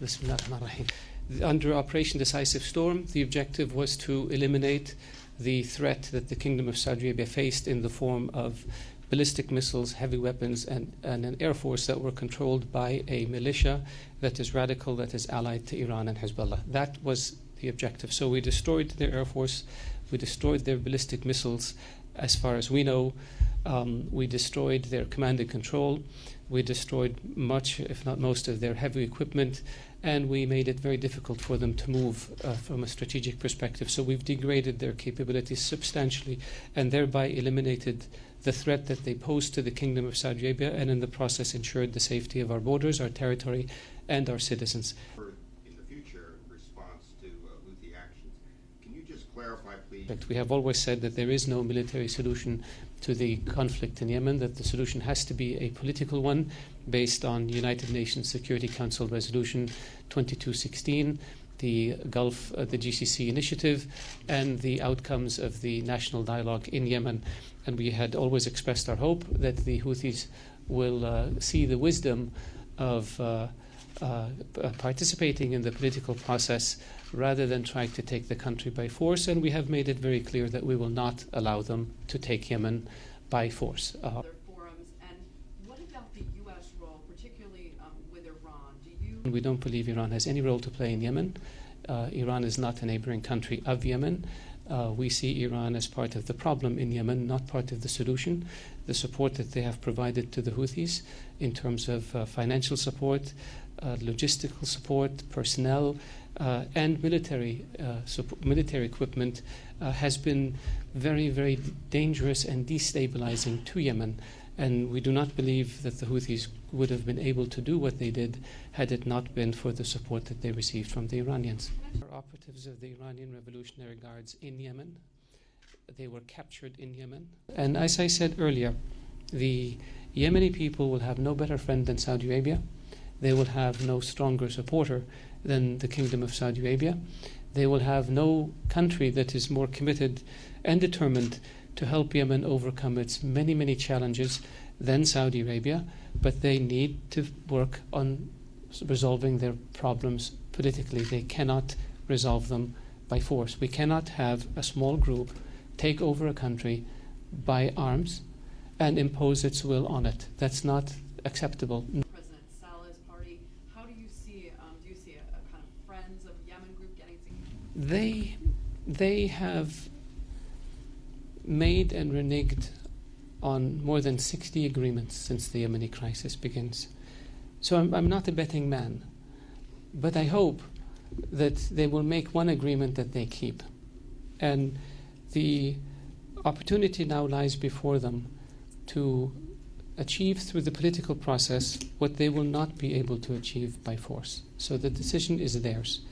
Bismillah ar-Rahman ar-Rahim. Under Operation Decisive Storm, the objective was to eliminate the threat that the Kingdom of Saudi Arabia faced in the form of ballistic missiles, heavy weapons, and an air force that were controlled by a militia that is radical, that is allied to Iran and Hezbollah. That was the objective. So we destroyed their air force, we destroyed their ballistic missiles, as far as we know. We destroyed their command and control. We destroyed much, if not most, of their heavy equipment, and we made it very difficult for them to move from a strategic perspective. So we've degraded their capabilities substantially and thereby eliminated the threat that they posed to the Kingdom of Saudi Arabia, and in the process ensured the safety of our borders, our territory, and our citizens. In the future, response to Houthi actions, can you just clarify, please? We have always said that there is no military solution to the conflict in Yemen, that the solution has to be a political one based on United Nations Security Council Resolution 2216, the Gulf, the GCC initiative, and the outcomes of the national dialogue in Yemen. And we had always expressed our hope that the Houthis will see the wisdom of participating in the political process rather than trying to take the country by force. And we have made it very clear that we will not allow them to take Yemen by force. Other forums. And what about the U.S. role, particularly with Iran? We don't believe Iran has any role to play in Yemen. Iran is not a neighboring country of Yemen. We see Iran as part of the problem in Yemen, not part of the solution. The support that they have provided to the Houthis in terms of financial support, logistical support, personnel, and military equipment has been very, very dangerous and destabilizing to Yemen. And we do not believe that the Houthis would have been able to do what they did had it not been for the support that they received from the Iranians. Operatives of the Iranian Revolutionary Guards in Yemen. They were captured in Yemen. And as I said earlier, the Yemeni people will have no better friend than Saudi Arabia. They will have no stronger supporter than the Kingdom of Saudi Arabia. They will have no country that is more committed and determined to help Yemen overcome its many, many challenges than Saudi Arabia, but they need to work on resolving their problems politically. They cannot resolve them by force. We cannot have a small group take over a country by arms and impose its will on it. That's not acceptable. President Saleh's party, how do you see a kind of Friends of Yemen group getting together? They have made and reneged on more than 60 agreements since the Yemeni crisis begins. So I'm not a betting man, but I hope that they will make one agreement that they keep. And the opportunity now lies before them to achieve through the political process what they will not be able to achieve by force. So the decision is theirs.